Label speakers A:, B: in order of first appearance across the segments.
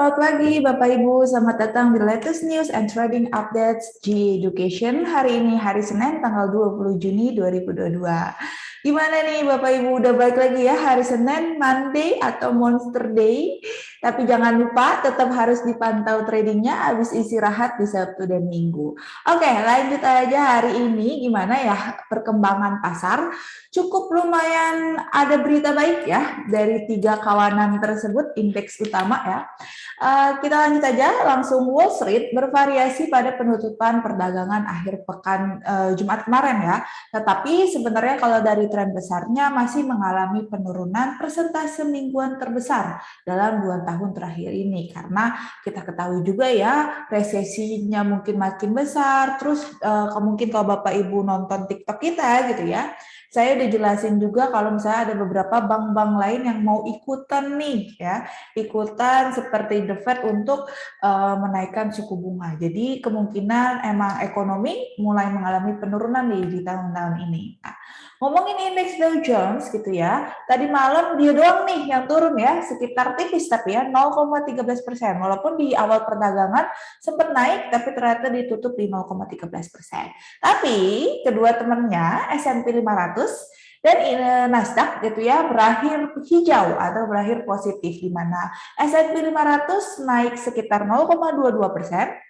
A: selamat pagi Bapak Ibu. Selamat datang di latest news and trading updates G Education. Hari ini hari Senin tanggal 20 Juni 2022. Gimana nih Bapak Ibu, udah balik lagi ya hari Senin, Monday atau Monster Day. Tapi jangan lupa tetap harus dipantau tradingnya habis istirahat di Sabtu dan Minggu. Oke, lanjut aja hari ini gimana ya perkembangan pasar. Cukup lumayan ada berita baik ya dari tiga kawanan tersebut, indeks utama ya. Kita lanjut aja langsung. Wall Street bervariasi pada penutupan perdagangan akhir pekan Jumat kemarin ya. Tetapi sebenarnya kalau dari tren besarnya masih mengalami penurunan persentase mingguan terbesar dalam 2 tahun terakhir ini, karena kita ketahui juga ya resesinya mungkin makin besar. Terus mungkin kalau Bapak Ibu nonton TikTok kita gitu ya, saya udah jelasin juga kalau misalnya ada beberapa bank-bank lain yang mau ikutan nih ya, ikutan seperti The Fed untuk menaikkan suku bunga. Jadi kemungkinan emang ekonomi mulai mengalami penurunan di tahun-tahun ini. Nah, ngomongin indeks Dow Jones gitu ya, tadi malam dia doang nih yang turun ya, sekitar tipis tapi ya 0,13%. Walaupun di awal perdagangan sempat naik, tapi ternyata ditutup di 0,13%. Tapi kedua temannya S&P 500 dan Nasdaq gitu ya berakhir hijau atau berakhir positif, di mana S&P 500 naik sekitar 0,22%.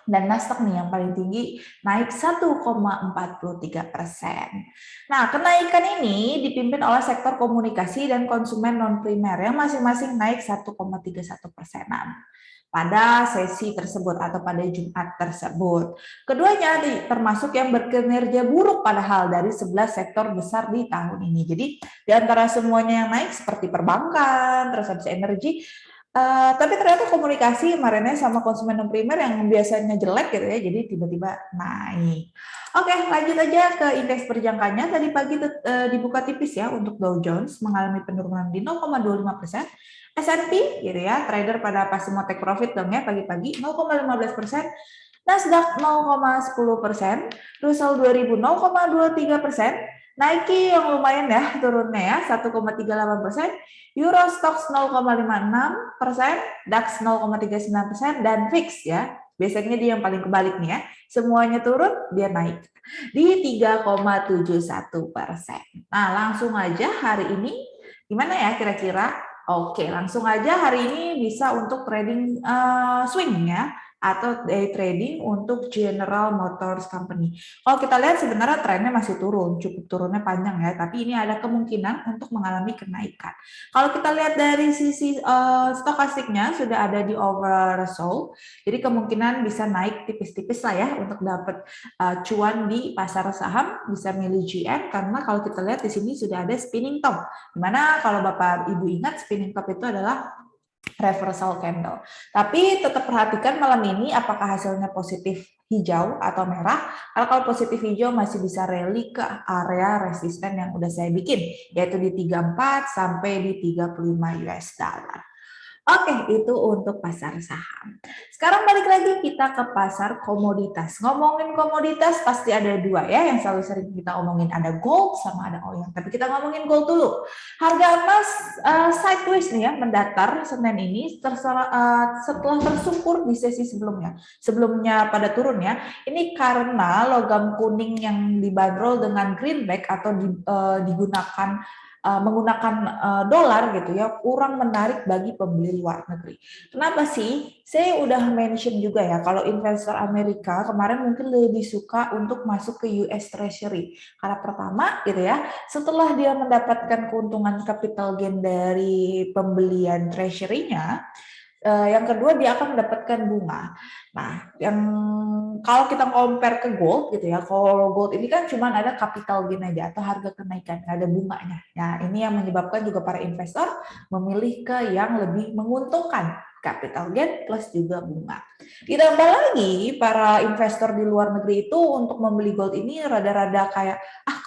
A: Dan Nasdaq nih yang paling tinggi naik 1,43%. Nah, kenaikan ini dipimpin oleh sektor komunikasi dan konsumen non-primer yang masing-masing naik 1,31%-an pada sesi tersebut atau pada Jumat tersebut. Keduanya termasuk yang berkinerja buruk padahal dari 11 sektor besar di tahun ini. Jadi di antara semuanya yang naik seperti perbankan, terus habis energi, tapi ternyata komunikasi kemarinnya sama konsumen non primer yang biasanya jelek gitu ya, jadi tiba-tiba naik. Oke, lanjut aja ke indeks perjangkanya. Tadi pagi dibuka tipis ya untuk Dow Jones, mengalami penurunan di 0,25%. S&P gitu ya, trader pada pas semua take profit dong ya pagi-pagi 0,15%. Nasdaq 0,10%, Russell 2000 0,23%, Nike yang lumayan ya turunnya ya 1,38%, Euro Stoxx 0,56%, DAX 0,39%, dan VIX ya. Biasanya dia yang paling kebalik nih ya. Semuanya turun, dia naik di 3,71%. Nah, langsung aja hari ini gimana ya kira-kira? Oke, langsung aja hari ini bisa untuk trading swing ya, atau day trading untuk General Motors Company. Kalau kita lihat sebenarnya trennya masih turun, cukup turunnya panjang ya, tapi ini ada kemungkinan untuk mengalami kenaikan. Kalau kita lihat dari sisi stokastiknya sudah ada di oversold, jadi kemungkinan bisa naik tipis-tipis lah ya untuk dapat cuan di pasar saham, bisa milih GM, karena kalau kita lihat di sini sudah ada spinning top, dimana kalau Bapak Ibu ingat spinning top itu adalah reversal candle. Tapi tetap perhatikan malam ini apakah hasilnya positif hijau atau merah. Kalau positif hijau masih bisa rally ke area resisten yang udah saya bikin, yaitu di 34 sampai di 35 US dollar. Oke, itu untuk pasar saham. Sekarang balik lagi kita ke pasar komoditas. Ngomongin komoditas pasti ada dua ya yang selalu sering kita omongin, ada gold sama ada oil. Tapi kita ngomongin gold dulu. Harga emas sideways nih ya, mendatar Senin ini setelah tersungkur di sesi sebelumnya. Sebelumnya pada turun ya. Ini karena logam kuning yang dibanderol dengan greenback atau digunakan menggunakan dolar gitu ya, kurang menarik bagi pembeli luar negeri. Kenapa sih? Saya udah mention juga ya, kalau investor Amerika kemarin mungkin lebih suka untuk masuk ke US Treasury. Karena pertama gitu ya, setelah dia mendapatkan keuntungan capital gain dari pembelian Treasury-nya, yang kedua dia akan mendapatkan bunga. Nah, yang kalau kita compare ke gold gitu ya, kalau gold ini kan cuma ada capital gain aja atau harga kenaikan, nggak ada bunganya. Nah, ini yang menyebabkan juga para investor memilih ke yang lebih menguntungkan, capital gain plus juga bunga. Ditambah lagi para investor di luar negeri itu untuk membeli gold ini rada-rada kayak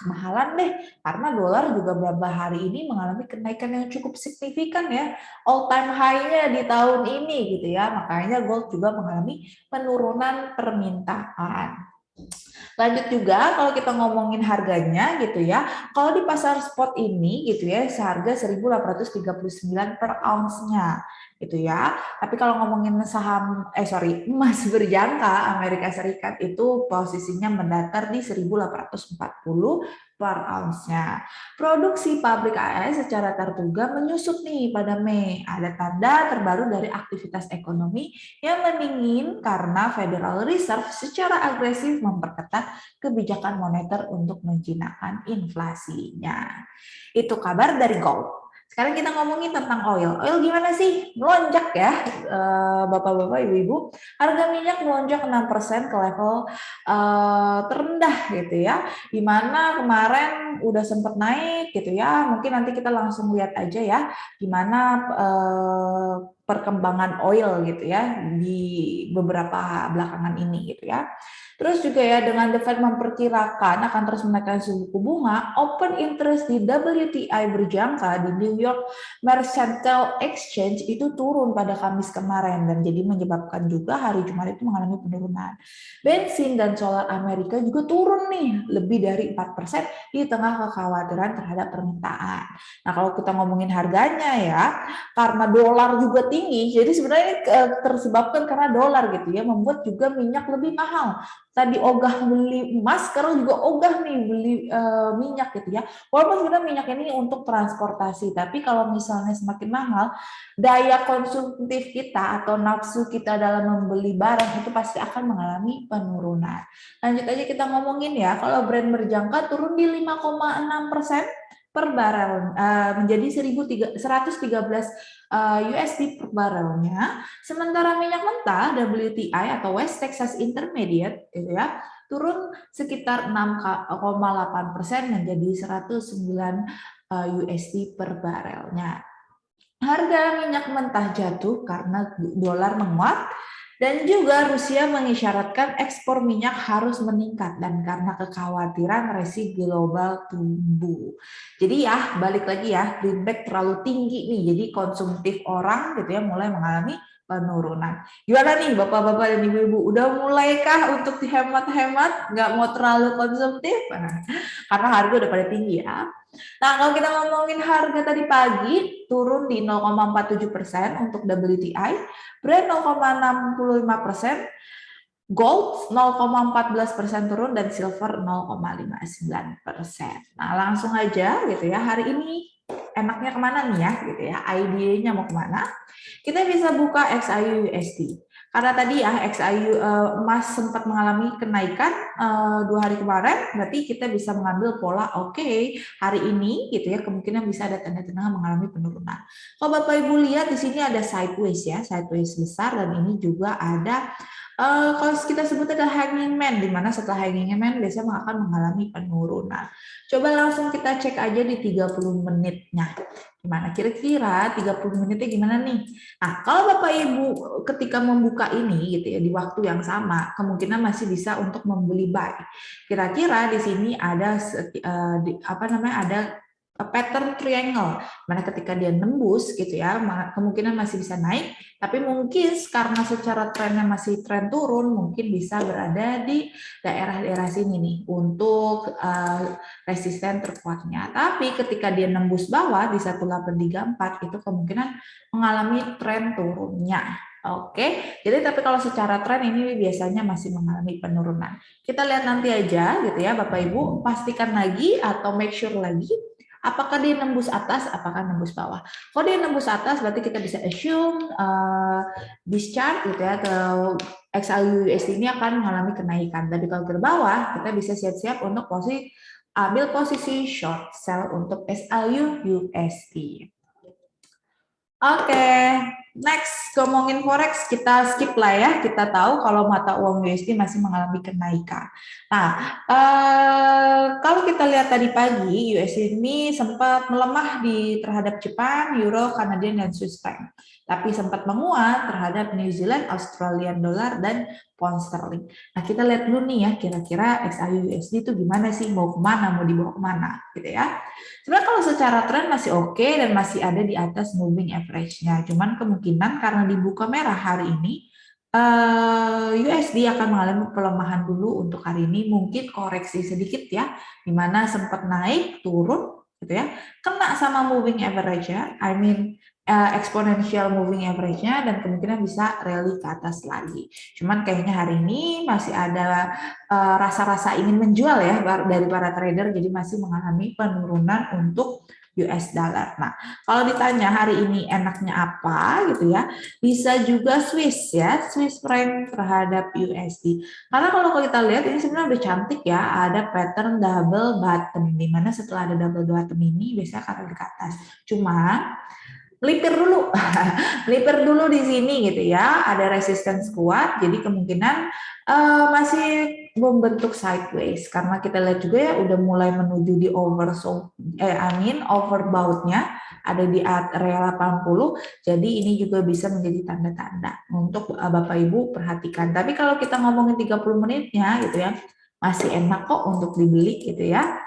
A: kemahalan deh, karena dolar juga beberapa hari ini mengalami kenaikan yang cukup signifikan ya, all time high-nya di tahun ini gitu ya, makanya gold juga mengalami penurunan permintaan. Lanjut juga kalau kita ngomongin harganya gitu ya. Kalau di pasar spot ini gitu ya, seharga 1.839 per ounce-nya gitu ya. Tapi kalau ngomongin saham emas berjangka Amerika Serikat itu posisinya mendatar di 1.840 per ounce-nya. Produksi pabrik AS secara terduga menyusut nih pada Mei. Ada tanda terbaru dari aktivitas ekonomi yang meningin karena Federal Reserve secara agresif memperketat kebijakan moneter untuk menjinakkan inflasinya. Itu kabar dari gold. Sekarang kita ngomongin tentang oil. Oil gimana sih? Melonjak ya, Bapak-bapak, Ibu-ibu. Harga minyak melonjak 6% ke level terendah gitu ya. Di mana kemarin udah sempat naik gitu ya. Mungkin nanti kita langsung lihat aja ya gimana perkembangan oil gitu ya di beberapa belakangan ini gitu ya. Terus juga ya dengan The Fed memperkirakan akan terus menaikkan suku bunga, open interest di WTI berjangka di New York Mercantile Exchange itu turun pada Kamis kemarin dan jadi menyebabkan juga hari Jumat itu mengalami penurunan. Bensin dan solar Amerika juga turun nih lebih dari 4% di tengah kekhawatiran terhadap permintaan. Nah, kalau kita ngomongin harganya ya, karena dolar juga tinggi, jadi sebenarnya ini tersebabkan karena dolar gitu ya, membuat juga minyak lebih mahal. Tadi ogah beli emas, sekarang juga ogah nih beli minyak gitu ya. Walaupun sebenarnya minyak ini untuk transportasi, tapi kalau misalnya semakin mahal, daya konsumtif kita atau nafsu kita dalam membeli barang itu pasti akan mengalami penurunan. Lanjut aja kita ngomongin ya, kalau Brent berjangka turun di 5,6% per barel menjadi 113 USD per barelnya. Sementara minyak mentah WTI atau West Texas Intermediate gitu ya turun sekitar 6,8% menjadi 109 USD per barelnya. Harga minyak mentah jatuh karena dolar menguat dan juga Rusia mengisyaratkan ekspor minyak harus meningkat dan karena kekhawatiran resesi global tumbuh. Jadi ya balik lagi ya, greenback terlalu tinggi nih, jadi konsumtif orang gitu ya mulai mengalami penurunan. Gimana nih Bapak-bapak dan Ibu-ibu, udah mulaikah untuk dihemat-hemat, nggak mau terlalu konsumtif? Karena harga udah pada tinggi ya. Nah, kalau kita ngomongin harga tadi pagi, turun di 0,47% untuk WTI, Brent 0,65%, gold 0,14% turun, dan silver 0,59%. Nah, langsung aja gitu ya, hari ini enaknya kemana nih ya, gitu ya, idenya mau kemana? Kita bisa buka XAU USD. Karena tadi ya XAU emas sempat mengalami kenaikan 2 hari kemarin, berarti kita bisa mengambil pola oke, hari ini gitu ya kemungkinan bisa ada tanda-tanda mengalami penurunan. Kalau Bapak Ibu lihat di sini ada sideways ya, sideways besar, dan ini juga ada kalau kita sebut adalah hanging man, di mana setelah hanging man biasanya akan mengalami penurunan. Coba langsung kita cek aja di 30 menitnya. Gimana kira-kira 30 menitnya gimana nih? Nah, kalau Bapak Ibu ketika membuka ini gitu ya di waktu yang sama, kemungkinan masih bisa untuk membeli buy. Kira-kira di sini ada ada pattern triangle, mana ketika dia nembus gitu ya, kemungkinan masih bisa naik, tapi mungkin karena secara trennya masih tren turun, mungkin bisa berada di daerah-daerah sini nih untuk resisten terkuatnya. Tapi ketika dia nembus bawah di 1834 itu kemungkinan mengalami tren turunnya. Oke, jadi tapi kalau secara tren ini biasanya masih mengalami penurunan. Kita lihat nanti aja gitu ya Bapak Ibu, pastikan lagi atau make sure lagi apakah dia nembus atas, apakah nembus bawah. Kalau dia nembus atas, berarti kita bisa assume this chart gitu ya, atau XAU USD ini akan mengalami kenaikan. Tapi kalau ke bawah, kita bisa siap-siap untuk ambil posisi short sell untuk SLU USD. Oke, next ngomongin forex kita skip lah ya. Kita tahu kalau mata uang USD masih mengalami kenaikan. Nah, kalau kita lihat tadi pagi USD ini sempat melemah terhadap Jepang, Euro, Kanadian, dan Swiss franc. Tapi sempat menguat terhadap New Zealand, Australian dollar, dan pound sterling. Nah, kita lihat dulu nih ya, kira-kira XAU USD itu gimana sih, mau kemana, mau dibawa kemana, gitu ya. Sebenarnya kalau secara tren masih oke dan masih ada di atas moving average-nya. Cuman kemungkinan karena dibuka merah hari ini, USD akan mengalami pelemahan dulu untuk hari ini, mungkin koreksi sedikit ya, di mana sempat naik, turun, gitu ya, kena sama moving average-nya, exponential moving average-nya, dan kemungkinan bisa rally ke atas lagi. Cuman kayaknya hari ini masih ada rasa-rasa ingin menjual ya dari para trader, jadi masih mengalami penurunan untuk US dollar. Nah, kalau ditanya hari ini enaknya apa gitu ya, bisa juga Swiss ya, Swiss franc terhadap USD. Karena kalau kita lihat ini sebenarnya udah cantik ya, ada pattern double bottom, di mana setelah ada double bottom ini biasanya akan ada ke atas. Cuma melipir dulu, melipir dulu di sini gitu ya, ada resistance kuat, jadi kemungkinan masih membentuk sideways karena kita lihat juga ya udah mulai menuju di overbought-nya ada di area 80, jadi ini juga bisa menjadi tanda-tanda untuk Bapak Ibu perhatikan. Tapi kalau kita ngomongin 30 menitnya gitu ya, masih enak kok untuk dibeli gitu ya.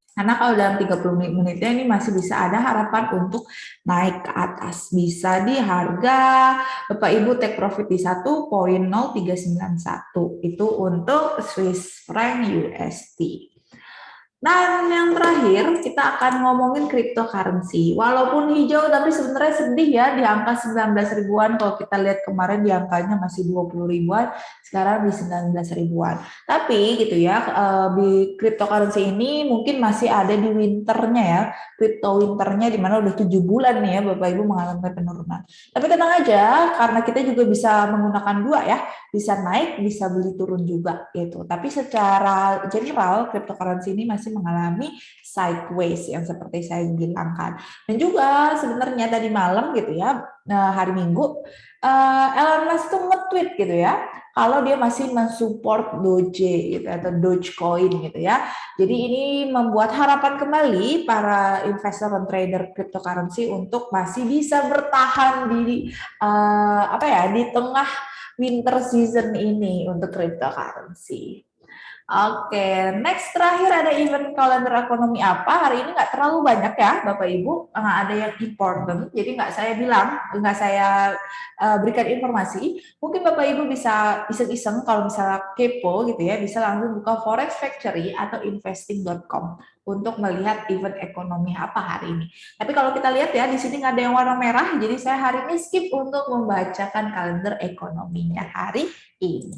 A: Karena kalau dalam 30 menitnya ini masih bisa ada harapan untuk naik ke atas. Bisa di harga Bapak Ibu take profit di 1.0391. Itu untuk Swiss franc USD. Dan yang terakhir, kita akan ngomongin cryptocurrency. Walaupun hijau, tapi sebenarnya sedih ya di angka 19 ribuan. Kalau kita lihat kemarin di angkanya masih 20 ribuan, sekarang di 19 ribuan. Tapi gitu ya, di cryptocurrency ini mungkin masih ada di winternya ya, crypto winternya di mana udah 7 bulan nih ya Bapak Ibu mengalami penurunan. Tapi tenang aja, karena kita juga bisa menggunakan dua ya, bisa naik, bisa beli turun juga gitu. Tapi secara general, cryptocurrency ini masih mengalami sideways yang seperti saya bilangkan. Dan juga sebenarnya tadi malam gitu ya, hari Minggu, Elon Musk tuh nge-tweet gitu ya, kalau dia masih mensupport Doge gitu atau Dogecoin gitu ya. Jadi ini membuat harapan kembali para investor dan trader cryptocurrency untuk masih bisa bertahan di di tengah winter season ini untuk cryptocurrency. Oke, next terakhir ada event kalender ekonomi apa? Hari ini nggak terlalu banyak ya, Bapak Ibu. Nggak ada yang important, jadi nggak saya bilang, nggak saya berikan informasi. Mungkin Bapak Ibu bisa iseng-iseng kalau misalnya kepo gitu ya, bisa langsung buka Forex Factory atau investing.com untuk melihat event ekonomi apa hari ini. Tapi kalau kita lihat ya, di sini nggak ada yang warna merah, jadi saya hari ini skip untuk membacakan kalender ekonominya hari ini.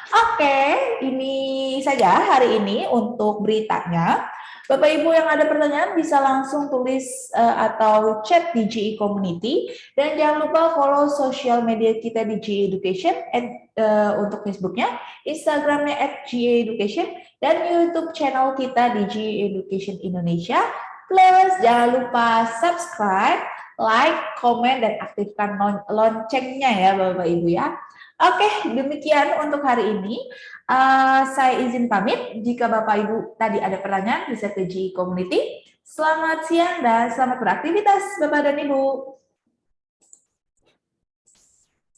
A: Oke, ini saja hari ini untuk beritanya. Bapak Ibu yang ada pertanyaan bisa langsung tulis atau chat di GE Community, dan jangan lupa follow sosial media kita di GE Education untuk Facebooknya, Instagramnya @GE Education, dan YouTube channel kita di GE Education Indonesia. Plus jangan lupa subscribe, like, komen, dan aktifkan loncengnya ya Bapak Ibu ya. Oke, demikian untuk hari ini. Saya izin pamit. Jika Bapak Ibu tadi ada pertanyaan, bisa ke GE Community. Selamat siang dan selamat beraktivitas, Bapak dan Ibu.